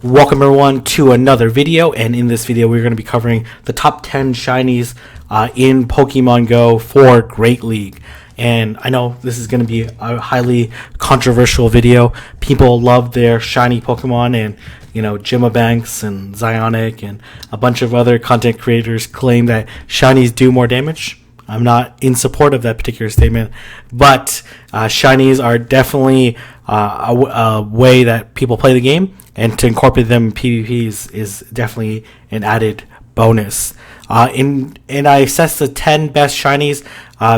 Welcome everyone to another video, and in this video we're going to be covering the top 10 shinies in Pokemon Go for Great League. And I know this is going to be a highly controversial video. People love their shiny Pokemon, and Gemma Banks and Zionic and a bunch of other content creators claim that shinies do more damage. I'm not in support of that particular statement, but shinies are definitely a way that people play the game, and to incorporate them in PvPs is definitely an added bonus. And I assessed the 10 best shinies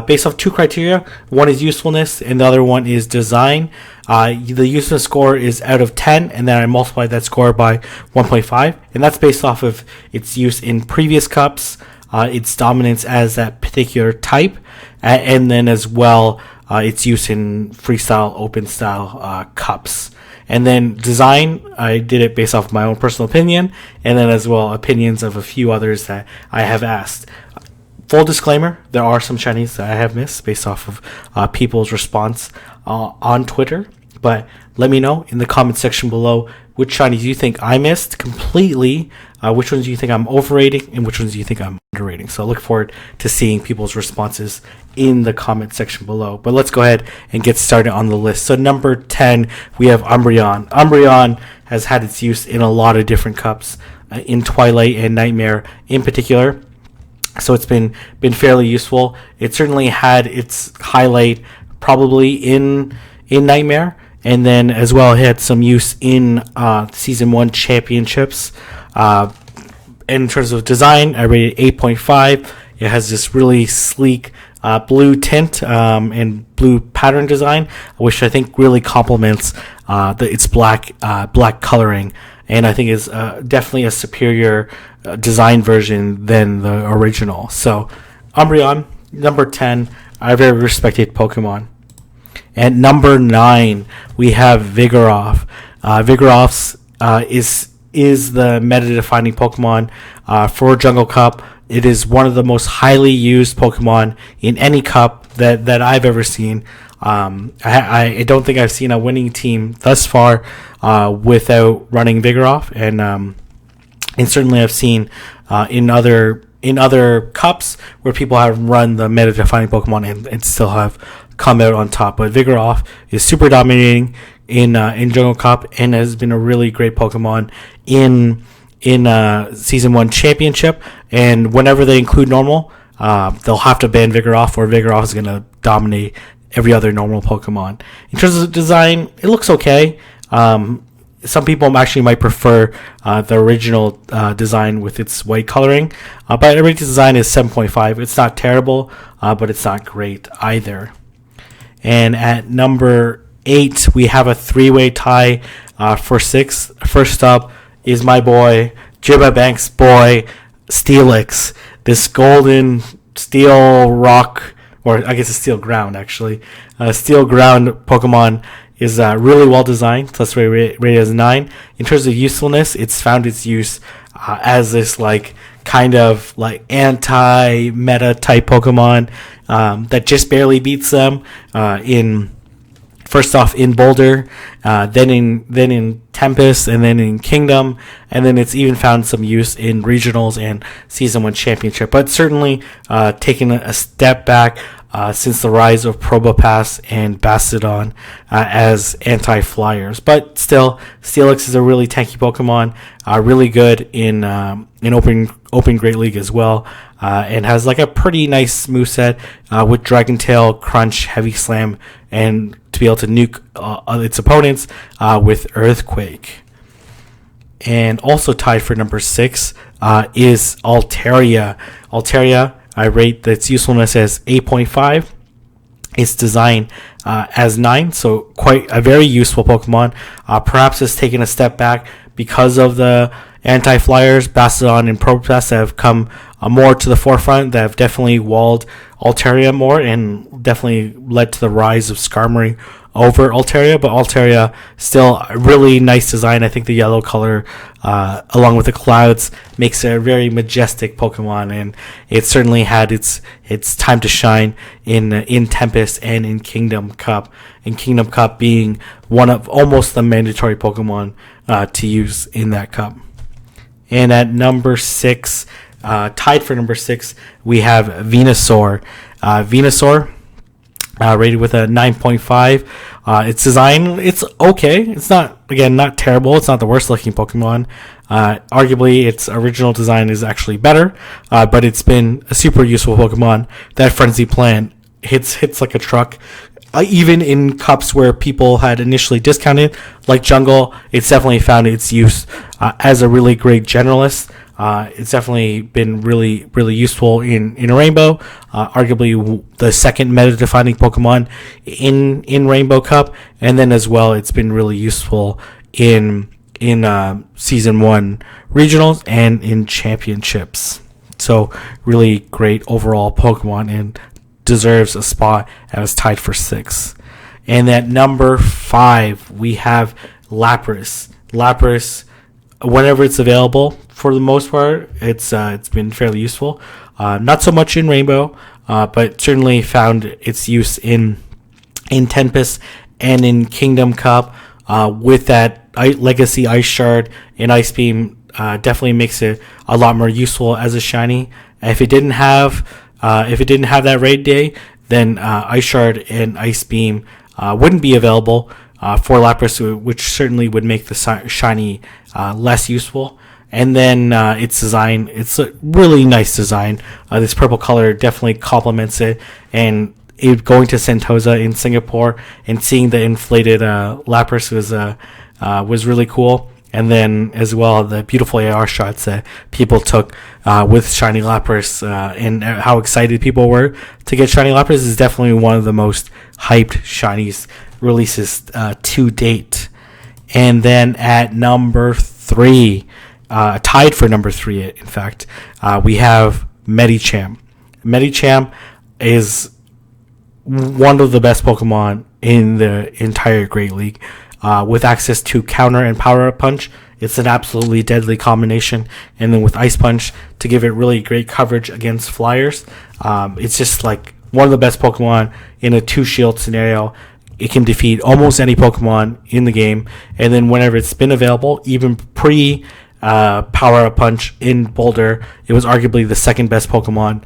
based off two criteria. One is usefulness, and the other one is design. The usefulness score is out of 10, and then I multiplied that score by 1.5, and that's based off of its use in previous cups, its dominance as that particular type, and then as well its use in freestyle, open style cups. And then design, I did it based off of my own personal opinion, and then as well opinions of a few others that I have asked. Full disclaimer, there are some shinies that I have missed based off of people's response on Twitter, but let me know in the comment section below which shinies you think I missed completely, which ones you think I'm overrating, and which ones you think I'm underrating. So I look forward to seeing people's responses in the comment section below. But let's go ahead and get started on the list. So number 10, we have Umbreon. Umbreon has had its use in a lot of different cups, in Twilight and Nightmare in particular. So it's been fairly useful. It certainly had its highlight probably in Nightmare, and then as well it had some use in Season 1 championships. In terms of design, I rated 8.5. It has this really sleek blue tint and blue pattern design, which I think really complements its black coloring, and I think is definitely a superior design version than the original. So Umbreon, number 10, a very respected Pokemon. At number 9, we have Vigoroth. Vigoroth is the meta-defining Pokemon for Jungle Cup. It is one of the most highly used Pokemon in any cup that I've ever seen. I don't think I've seen a winning team thus far without running Vigoroth, and certainly I've seen in other cups where people have run the meta-defining Pokemon and still have come out on top. But Vigoroth is super dominating in Jungle Cup and has been a really great Pokemon in Season 1 Championship, and whenever they include normal, they'll have to ban Vigoroth, or Vigoroth is going to dominate every other normal Pokemon. In terms of design, it looks okay. Some people actually might prefer the original design with its white coloring, but I rate the design is 7.5. It's not terrible, but it's not great either. And at number 8, we have a three-way tie for 6. First up is my boy, Gemma Banks' boy, Steelix. This golden steel rock, or I guess it's steel ground actually, steel ground Pokemon is really well designed. So that's rated as 9. In terms of usefulness, it's found its use as this kind of anti-meta type Pokemon that just barely beats them first off in Boulder, then in Tempest, and then in Kingdom, and then it's even found some use in regionals and Season 1 Championship. But certainly taking a step back since the rise of Probopass and Bastiodon as anti-flyers. But still, Steelix is a really tanky Pokemon, really good in Open Great League as well, and has a pretty nice moveset with Dragon Tail, Crunch, Heavy Slam, and to be able to nuke its opponents with Earthquake. And also tied for number 6 is Altaria. Altaria, I rate its usefulness as 8.5. Its design as 9, so quite a very useful Pokemon. Perhaps it's taken a step back because of the anti-flyers, Bastiodon and Probopass that have come more to the forefront that have definitely walled Altaria more and definitely led to the rise of Skarmory over Altaria. But Altaria still a really nice design. I think the yellow color along with the clouds makes it a very majestic Pokemon, and it certainly had its time to shine in Tempest and in Kingdom Cup. And Kingdom Cup being one of almost the mandatory Pokemon to use in that cup. And at number 6, tied for number 6, we have Venusaur. Venusaur, rated with a 9.5. Its design, it's okay. It's not terrible. It's not the worst looking Pokemon. Arguably, its original design is actually better, but it's been a super useful Pokemon. That Frenzy Plant hits like a truck. Even in cups where people had initially discounted, like Jungle, it's definitely found its use as a really great generalist. It's definitely been really, really useful in Rainbow. Arguably the second meta-defining Pokemon in Rainbow Cup, and then as well, it's been really useful in Season 1 regionals and in championships. So really great overall Pokemon, and deserves a spot as tied for 6. And at number 5, we have Lapras. Lapras, whenever it's available, for the most part, it's been fairly useful. Not so much in Rainbow, but certainly found its use in Tempest and in Kingdom Cup. With that Legacy Ice Shard and Ice Beam, definitely makes it a lot more useful as a shiny. If it didn't have that raid day, then Ice Shard and Ice Beam wouldn't be available for Lapras, which certainly would make the shiny less useful. And then its design, it's a really nice design. This purple color definitely complements it. And going to Sentosa in Singapore and seeing the inflated Lapras was really cool. And then as well, the beautiful AR shots that people took with Shiny Lapras and how excited people were to get Shiny Lapras is definitely one of the most hyped Shinies releases to date. And then at number 3, tied for number 3, in fact, we have Medicham. Medicham is one of the best Pokemon in the entire Great League. With access to Counter and Power Up Punch, it's an absolutely deadly combination. And then with Ice Punch to give it really great coverage against flyers, it's just like one of the best Pokemon in a 2-shield scenario. It can defeat almost any Pokemon in the game. And then whenever it's been available, even pre Power Up Punch in Boulder, it was arguably the second best Pokemon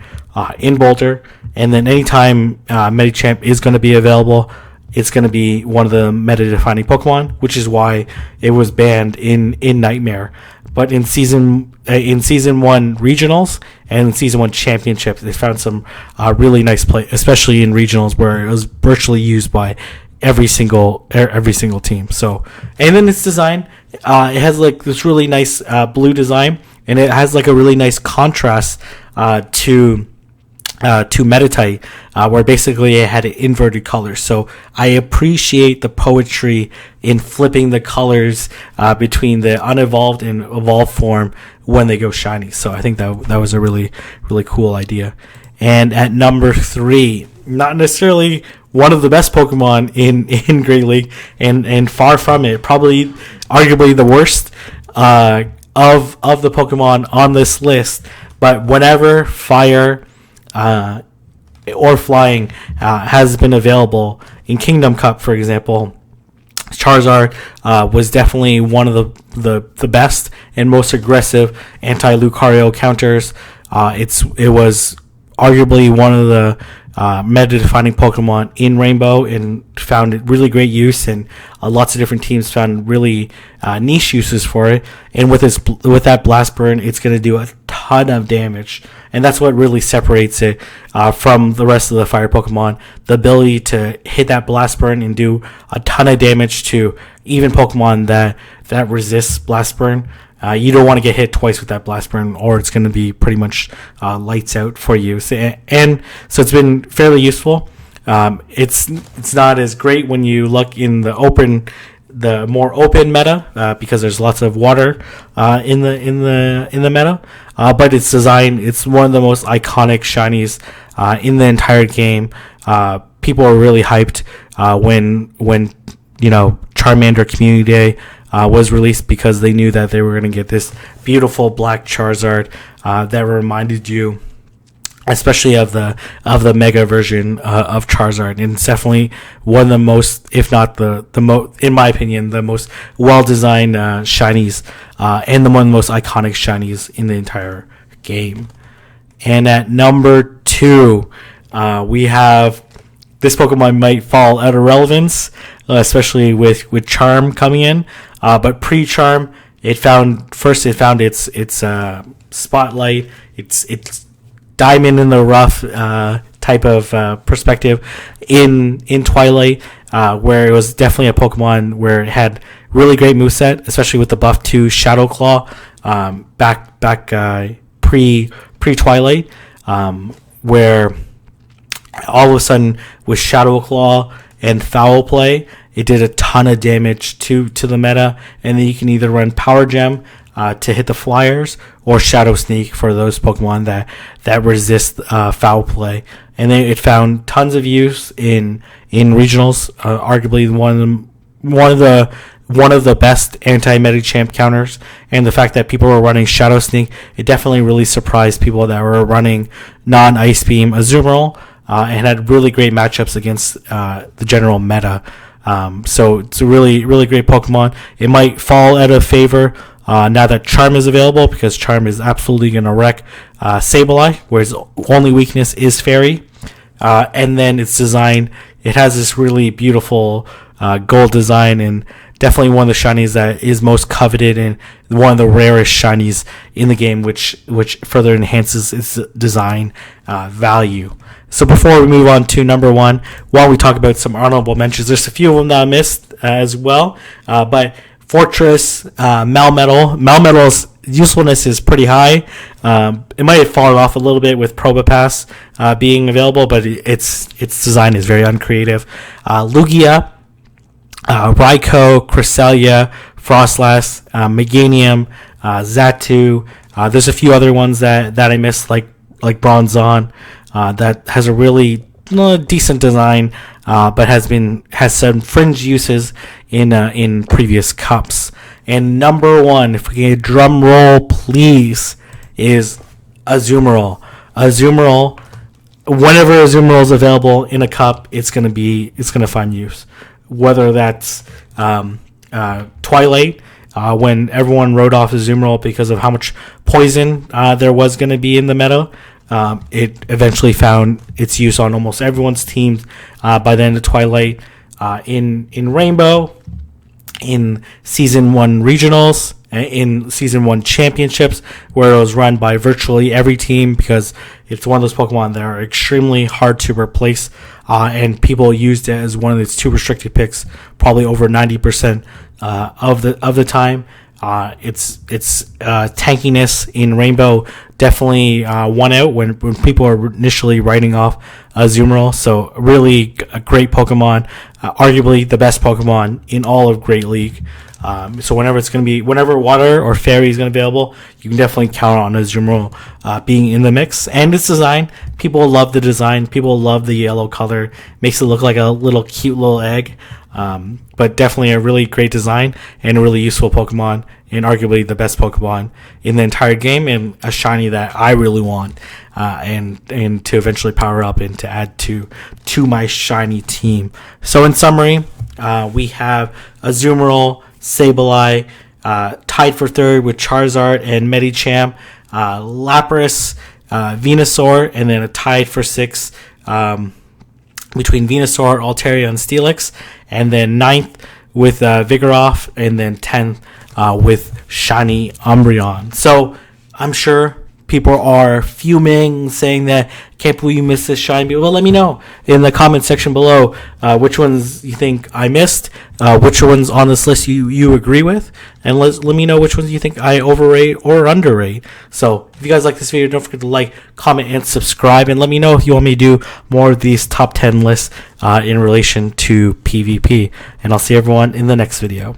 in Boulder. And then anytime Medicham is going to be available, it's going to be one of the meta-defining Pokemon, which is why it was banned in Nightmare. But in season 1 regionals and in season 1 championships, they found some really nice play, especially in regionals where it was virtually used by every single team. So, and then its design, it has like this really nice blue design, and it has like a really nice contrast to Meditite, where basically it had inverted colors. So I appreciate the poetry in flipping the colors between the unevolved and evolved form when they go shiny. So I think that was a really, really cool idea. And at number 3, not necessarily one of the best Pokemon in Great League, and far from it, probably arguably the worst of the Pokemon on this list. But whenever Fire or Flying has been available in Kingdom Cup, for example, Charizard was definitely one of the best and most aggressive anti-Lucario counters. It was arguably one of the meta-defining Pokemon in Rainbow and found really great use, and lots of different teams found really niche uses for it. And with that Blast Burn, it's going to do a ton of damage, and that's what really separates it from the rest of the fire Pokemon. The ability to hit that Blast Burn and do a ton of damage to even Pokemon that resists Blast Burn. You don't want to get hit twice with that Blast Burn, or it's going to be pretty much lights out for you. And so it's been fairly useful. It's not as great when you look in the open the more open meta because there's lots of water in the meta. But its design, it's one of the most iconic shinies in the entire game. People are really hyped when Charmander Community Day was released, because they knew that they were going to get this beautiful black Charizard that reminded you, especially of the mega version of Charizard. And it's definitely one of the most, if not the most, in my opinion, the most well-designed shinies, and one of the most iconic shinies in the entire game. And at number 2, we have, this Pokemon might fall out of relevance, especially with Charm coming in. But pre-Charm, it found its spotlight, its diamond in the rough type of perspective in Twilight, where it was definitely a Pokemon where it had really great moveset, especially with the buff to Shadow Claw back pre-Twilight, where all of a sudden with Shadow Claw and Foul Play, it did a ton of damage to the meta. And then you can either run Power Gem to hit the flyers, or Shadow Sneak for those Pokemon that resist Foul Play. And then it found tons of use in regionals, arguably one of the best anti-Medicham counters. And the fact that people were running Shadow Sneak, it definitely really surprised people that were running non-Ice Beam Azumarill, and had really great matchups against the general meta. So it's a really, really great Pokemon. It might fall out of favor now that Charm is available, because Charm is absolutely going to wreck Sableye, where its only weakness is Fairy. And then its design, it has this really beautiful gold design, and definitely one of the shinies that is most coveted, and one of the rarest shinies in the game, which further enhances its design value. So before we move on to number 1, while we talk about some honorable mentions, there's a few of them that I missed as well. But Fortress, Melmetal's usefulness is pretty high. It might have fallen off a little bit with Probopass being available, but its design is very uncreative. Lugia, Raikou, Cresselia, Frostlass, Meganium, Xatu. There's a few other ones that I missed, like Bronzong, that has a really decent design, but has some fringe uses in previous cups. And number 1, if we get a drum roll, please, is Azumarill. Azumarill, whenever Azumarill is available in a cup, it's gonna find use. Whether that's Twilight, when everyone wrote off Azumarill because of how much poison there was going to be in the meta, it eventually found its use on almost everyone's team by the end of Twilight. In Rainbow, in Season 1 regionals, in Season 1 championships, where it was run by virtually every team, because it's one of those Pokemon that are extremely hard to replace, and people used it as one of its 2 restricted picks probably over 90% of the time. Its tankiness in Rainbow definitely won out when people are initially writing off Azumarill. So really a great Pokemon, arguably the best Pokemon in all of Great League. So whenever Water or Fairy is going to be available, you can definitely count on Azumarill being in the mix. And its design, people love the design. People love the yellow color. Makes it look like a cute little egg. But definitely a really great design and a really useful Pokemon, and arguably the best Pokemon in the entire game, and a shiny that I really want, and to eventually power up and to add to my shiny team. So in summary, we have Azumarill, Sableye, tied for 3rd with Charizard and Medicham, Lapras, Venusaur, and then a tied for 6th between Venusaur, Altaria, and Steelix, and then 9th with Vigoroth, and then 10th with Shiny Umbreon. So I'm sure people are fuming, saying that can't believe you missed this shine. Well, let me know in the comment section below which ones you think I missed, which ones on this list you agree with, and let me know which ones you think I overrate or underrate. So if you guys like this video, don't forget to like, comment, and subscribe, and let me know if you want me to do more of these top 10 lists in relation to PvP. And I'll see everyone in the next video.